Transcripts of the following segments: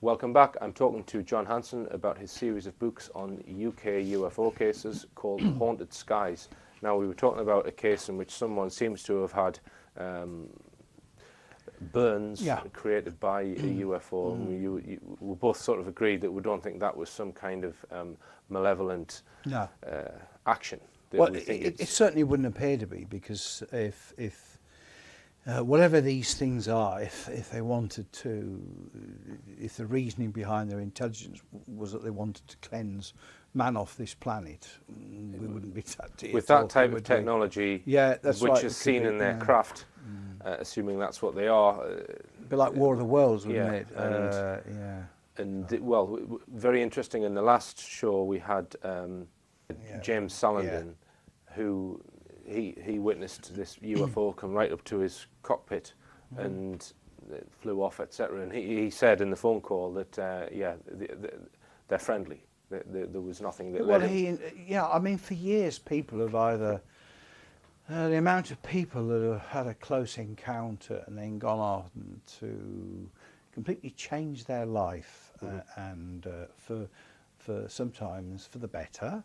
Welcome back. I'm talking to John Hanson about his series of books on UK UFO cases called Haunted Skies. Now, we were talking about a case in which someone seems to have had burns created by a UFO. And we both sort of agreed that we don't think that was some kind of malevolent action. Well, it certainly wouldn't appear to be, because if whatever these things are, if they wanted to, if the reasoning behind their intelligence was that they wanted to cleanse man off this planet, we wouldn't be that with that type of technology, that's which right, is seen in their craft, assuming that's what they are. A bit like War of the Worlds, wouldn't it? And very interesting. In the last show, we had James Salandon, who he witnessed this UFO come right up to his cockpit and it flew off, etc. And he said in the phone call that they're friendly. There was nothing that led him. I mean, for years people have either the amount of people that have had a close encounter and then gone off to completely change their life, and for sometimes for the better,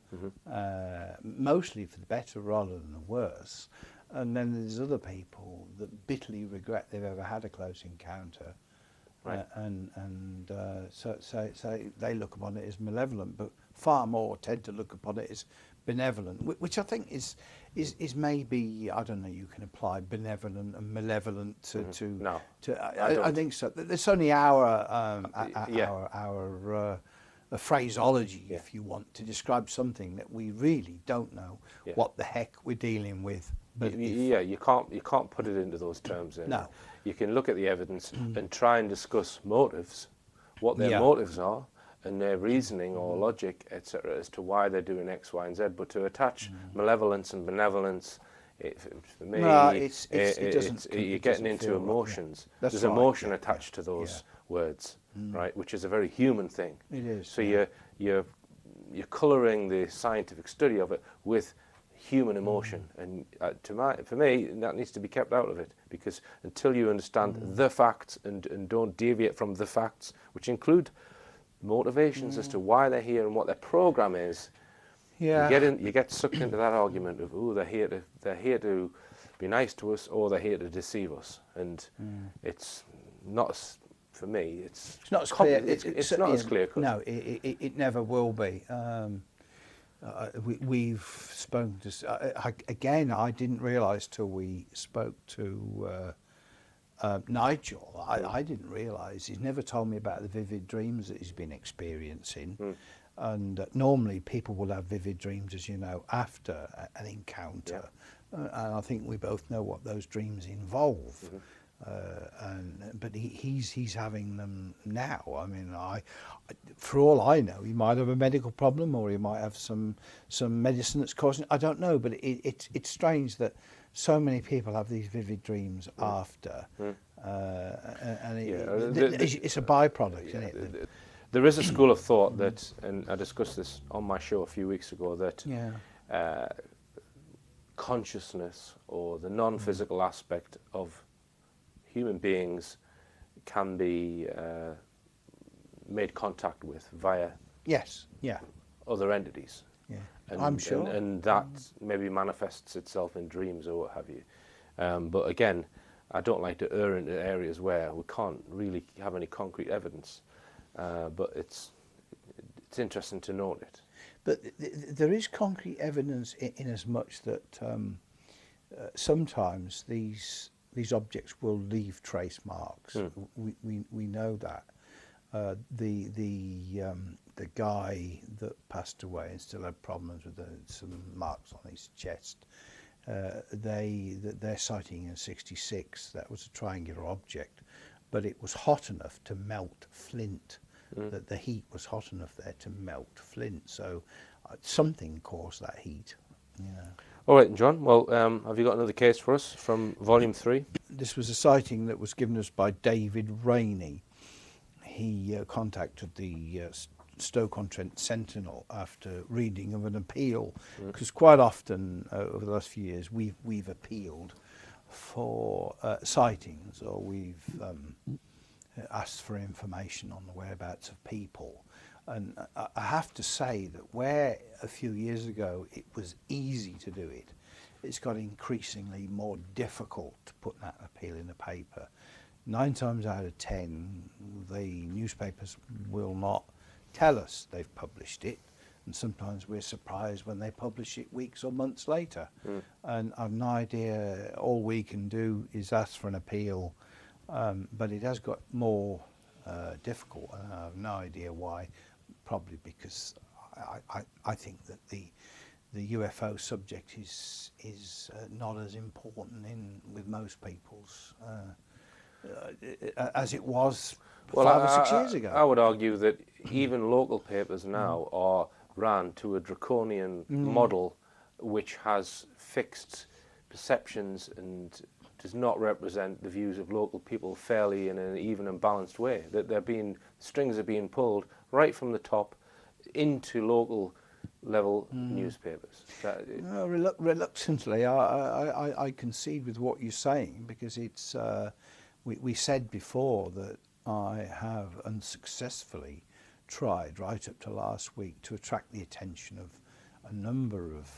mostly for the better rather than the worse. And then there's other people that bitterly regret they've ever had a close encounter, so they look upon it as malevolent, but far more tend to look upon it as benevolent, which I think is maybe, I don't know, you can apply benevolent and malevolent to. I think so. There's only our phraseology, if you want, to describe something that we really don't know what the heck we're dealing with. But you can't put it into those terms. No, you can look at the evidence and try and discuss motives, what their motives are, and their reasoning or logic, etc., as to why they're doing X, Y, and Z. But to attach malevolence and benevolence, for me, you're getting into emotions. There's emotion attached to those words, right? Which is a very human thing. It is. So you're colouring the scientific study of it with human emotion, and for me, that needs to be kept out of it, because until you understand the facts and don't deviate from the facts, which include motivations as to why they're here and what their program is, you get sucked into that argument of they're here to be nice to us, or they're here to deceive us, and it's not. For me, it's not as clear. It's not as clear cut. No, it never will be. We've spoken to again. I didn't realise till we spoke to Nigel. I didn't realise he's never told me about the vivid dreams that he's been experiencing. And normally people will have vivid dreams, as you know, after an encounter. And I think we both know what those dreams involve. But he's having them now. I mean, for all I know, he might have a medical problem, or he might have some medicine that's causing. I don't know, but it's strange that so many people have these vivid dreams after, and it's a byproduct, isn't it? There is a school of thought that, and I discussed this on my show a few weeks ago, that consciousness, or the non-physical aspect of human beings, can be made contact with via other entities. Yeah, and, I'm sure. And that maybe manifests itself in dreams or what have you. But again, I don't like to err into areas where we can't really have any concrete evidence. But it's interesting to note it. But there is concrete evidence in as much that sometimes these objects will leave trace marks. We know that. The guy that passed away and still had problems with some marks on his chest, their sighting in '66, that was a triangular object, but it was hot enough to melt flint. That the heat was hot enough there to melt flint. So something caused that heat. All right, John. Well, have you got another case for us from Volume 3? This was a sighting that was given us by David Rainey. He contacted the Stoke-on-Trent Sentinel after reading of an appeal, because quite often over the last few years we've appealed for sightings, or we've asked for information on the whereabouts of people. And I have to say that where a few years ago it was easy to do it, it's got increasingly more difficult to put that appeal in a paper. 9 times out of 10, the newspapers will not tell us they've published it, and sometimes we're surprised when they publish it weeks or months later. And I've no idea. All we can do is ask for an appeal, but it has got more difficult, and I have no idea why. Probably because I think that the UFO subject is not as important with most people's as it was 5 or 6 years ago. I would argue that even local papers now are ran to a draconian model which has fixed perceptions and does not represent the views of local people fairly in an even and balanced way. That strings are being pulled right from the top into local level newspapers. Reluctantly, I concede with what you're saying, because it's we said before that I have unsuccessfully tried right up to last week to attract the attention of a number of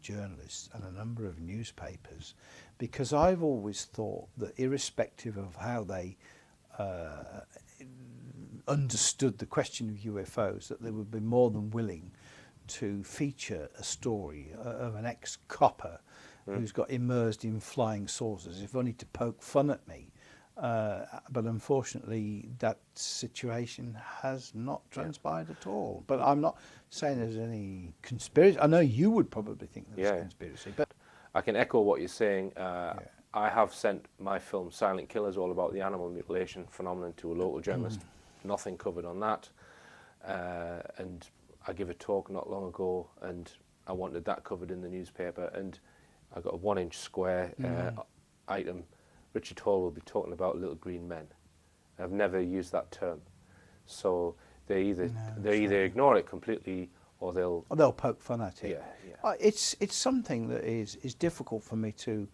journalists and a number of newspapers, because I've always thought that irrespective of how they understood the question of UFOs, that they would be more than willing to feature a story of an ex-copper who's got immersed in flying saucers, if only to poke fun at me. But unfortunately, that situation has not transpired at all. But I'm not saying there's any conspiracy. I know you would probably think there's a conspiracy, but I can echo what you're saying. I have sent my film Silent Killers, all about the animal mutilation phenomenon, to a local journalist. Nothing covered on that. And I gave a talk not long ago, and I wanted that covered in the newspaper, and I got a 1-inch square item. Richard Hall will be talking about little green men. I've never used that term, so they either ignore it completely, or they'll poke fun at it. Yeah. It's something that is difficult for me to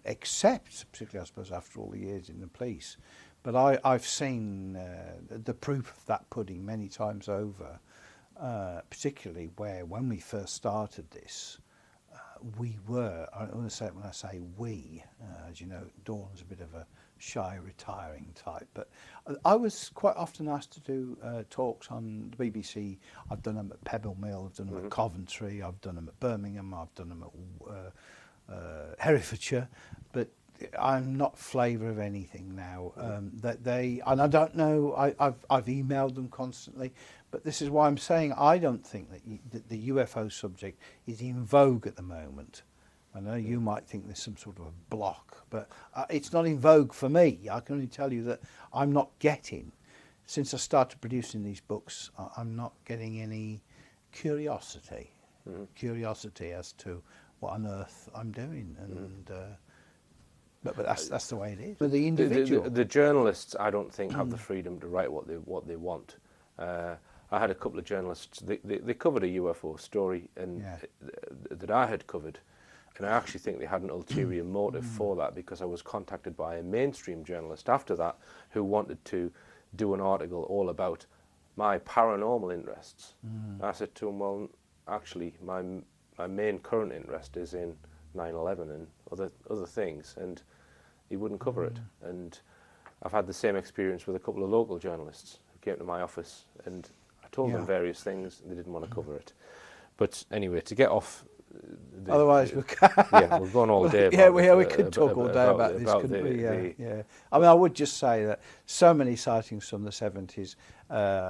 accept, particularly I suppose after all the years in the police. But I've seen the proof of that pudding many times over, particularly where when we first started this, we were, when I say we, as you know, Dawn's a bit of a shy, retiring type, but I was quite often asked to do talks on the BBC. I've done them at Pebble Mill, I've done them at Coventry, I've done them at Birmingham, I've done them at Herefordshire, but I'm not flavour of anything now. That they, and I don't know, I've emailed them constantly, but this is why I'm saying I don't think that the UFO subject is in vogue at the moment. I know you might think there's some sort of a block, but it's not in vogue for me. I can only tell you that I'm not getting, since I started producing these books, I'm not getting any curiosity as to what on earth I'm doing, and but that's the way it is. But the individual, the journalists, I don't think have the freedom to write what they want. I had a couple of journalists. They covered a UFO story, and that I had covered, and I actually think they had an ulterior motive for that, because I was contacted by a mainstream journalist after that who wanted to do an article all about my paranormal interests. I said to him, well, actually, my main current interest is in 9/11 and other things, and he wouldn't cover it. And I've had the same experience with a couple of local journalists who came to my office, and I told them various things, and they didn't want to cover it. But anyway, to get off. Otherwise, we're going all day. We could talk all day about this, couldn't we? Yeah. I mean, I would just say that so many sightings from the 70s,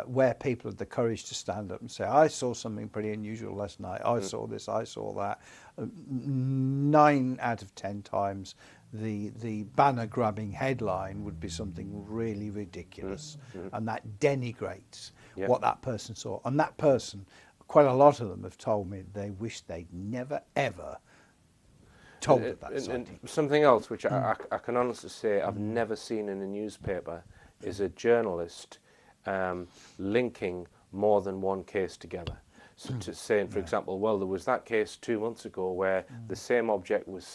where people had the courage to stand up and say, "I saw something pretty unusual last night. I saw this. I saw that." 9 out of 10 times, the banner grabbing headline would be something really ridiculous, and that denigrates what that person saw. And that person, quite a lot of them have told me they wish they'd never ever told of that sighting. And something else which I can honestly say I've never seen in a newspaper is a journalist linking more than one case together. So to saying, for example, well, there was that case 2 months ago where the same object was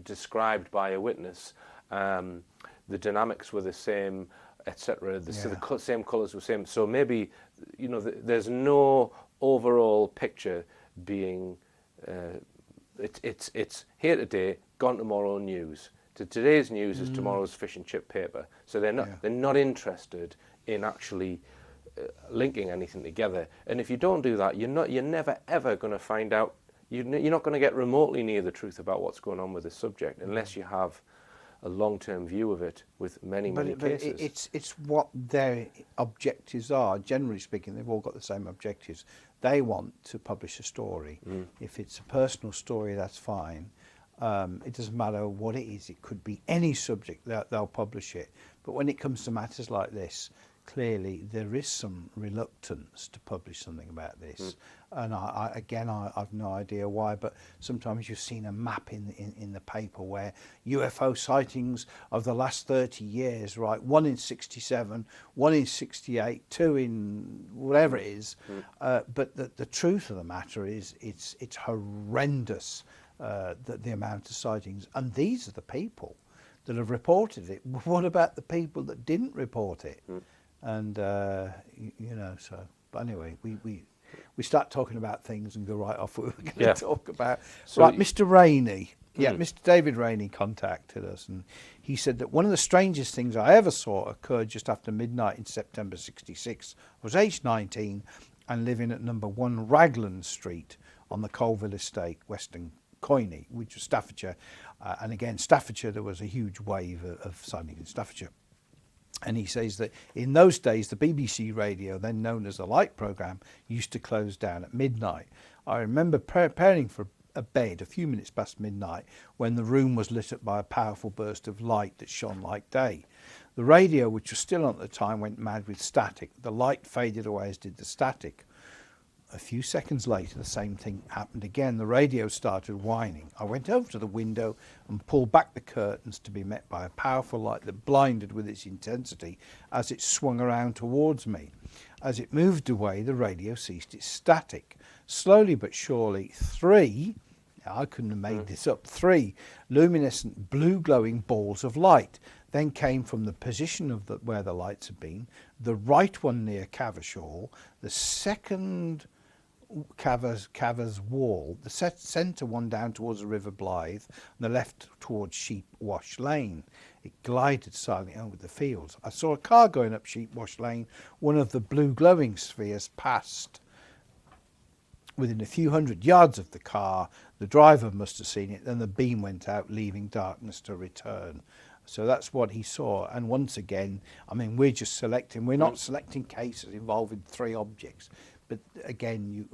described by a witness the dynamics were the same, etc. So Yeah. the same colours were same. So maybe, there's no overall picture being. It's here today, gone tomorrow news. Today's news is tomorrow's fish and chip paper. So they're not interested in actually linking anything together. And if you don't do that, you're never ever going to find out. You're not going to get remotely near the truth about what's going on with this subject unless you have a long-term view of it with many cases. It's what their objectives are. Generally speaking, they've all got the same objectives. They want to publish a story. If it's a personal story, that's fine. It doesn't matter what it is. It could be any subject that they'll publish it. But when it comes to matters like this, clearly there is some reluctance to publish something about this. And I've no idea why, but sometimes you've seen a map in the paper where UFO sightings of the last 30 years, right? 1 in 67, 1 in 68, 2 in whatever it is. But the truth of the matter is it's horrendous, the amount of sightings. And these are the people that have reported it. What about the people that didn't report it? And, so, but anyway, we start talking about things and go right off what we're going to talk about. So right, Mr. Rainey. Yeah, Mr. David Rainey contacted us, and he said that one of the strangest things I ever saw occurred just after midnight in September 66. I was aged 19 and living at number 1 Raglan Street on the Colville Estate, Western Coiney, which was Staffordshire. And again, Staffordshire, there was a huge wave of sightings in Staffordshire. And he says that in those days, the BBC radio, then known as the Light programme, used to close down at midnight. I remember preparing for a bed a few minutes past midnight when the room was lit up by a powerful burst of light that shone like day. The radio, which was still on at the time, went mad with static. The light faded away as did the static. A few seconds later, the same thing happened again. The radio started whining. I went over to the window and pulled back the curtains to be met by a powerful light that blinded with its intensity as it swung around towards me. As it moved away, the radio ceased its static. Slowly but surely, 3, I couldn't have made this up, 3 luminescent blue glowing balls of light then came from the position of where the lights had been, the right one near Cavershaw, the second Cavers wall, the centre one down towards the River Blythe, and the left towards Sheep Wash Lane. It glided silently over the fields. I saw a car going up Sheep Wash Lane. One of the blue glowing spheres passed within a few hundred yards of the car. The driver must have seen it. Then the beam went out, leaving darkness to return. So that's what he saw. And once again, we're just selecting. We're not selecting cases involving 3 objects. But again, you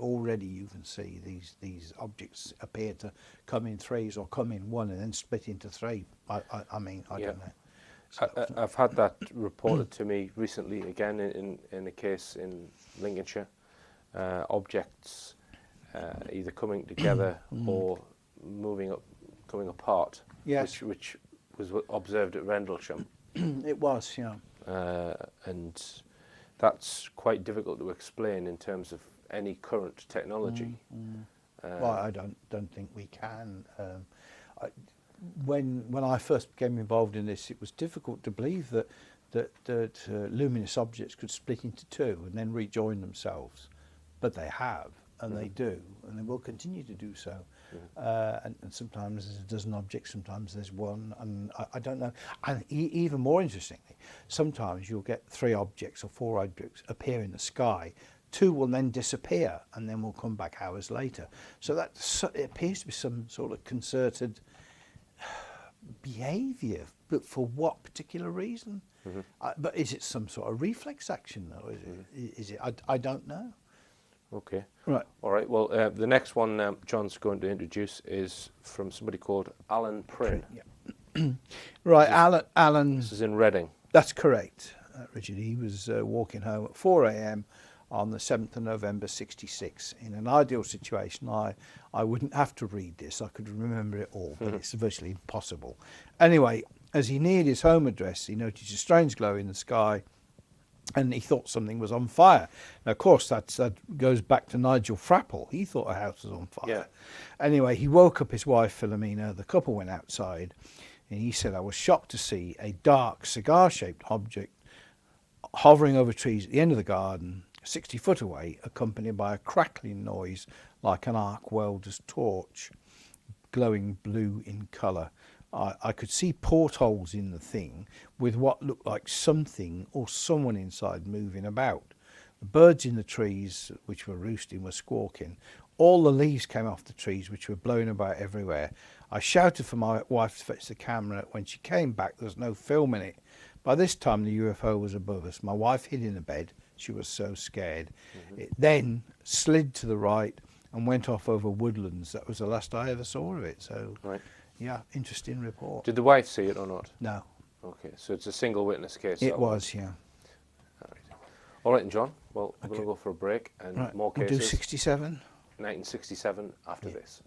can see these objects appear to come in 3s or come in 1 and then split into 3. I don't know. So, I've had that reported to me recently again in a case in Lincolnshire. Objects either coming together or coming apart. Yes. Which was observed at Rendlesham. It was, yeah. And that's quite difficult to explain in terms of any current technology. Well, I don't think we can. When I first became involved in this, it was difficult to believe that luminous objects could split into 2 and then rejoin themselves, but they have, and they do, and they will continue to do so. And sometimes there's a dozen objects, sometimes there's 1, and I don't know. And even more interestingly, sometimes you'll get 3 objects or 4 objects appear in the sky. 2 will then disappear and then will come back hours later. So it appears to be some sort of concerted behaviour, but for what particular reason? But is it some sort of reflex action, though? Is it? I don't know. Okay. Right. All right. Well, the next one John's going to introduce is from somebody called Alan Prynne. Yeah. Right, Alan. This is in Reading. That's correct, Richard. He was walking home at 4 a.m. on the 7th of November 66. In an ideal situation, I wouldn't have to read this. I could remember it all, but it's virtually impossible. Anyway, as he neared his home address, he noticed a strange glow in the sky, and he thought something was on fire. Now, of course, that goes back to Nigel Frapple. He thought a house was on fire. Yeah. Anyway, he woke up his wife, Philomena. The couple went outside. And he said, I was shocked to see a dark cigar-shaped object hovering over trees at the end of the garden, 60 foot away, accompanied by a crackling noise like an arc welder's torch, glowing blue in colour. I could see portholes in the thing with what looked like something or someone inside moving about. The birds in the trees, which were roosting, were squawking. All the leaves came off the trees, which were blown about everywhere. I shouted for my wife to fetch the camera. When she came back, there was no film in it. By this time, the UFO was above us. My wife hid in the bed. She was so scared. It then slid to the right and went off over woodlands. That was the last I ever saw of it. So, Right. yeah, interesting report. Did the wife see it or not? No, Okay, so it's a single witness case. it that one. was, yeah. All right, John. Well, we're Okay. going to go for a break and Right, more we'll cases. do 67. 1967 after Yeah. this.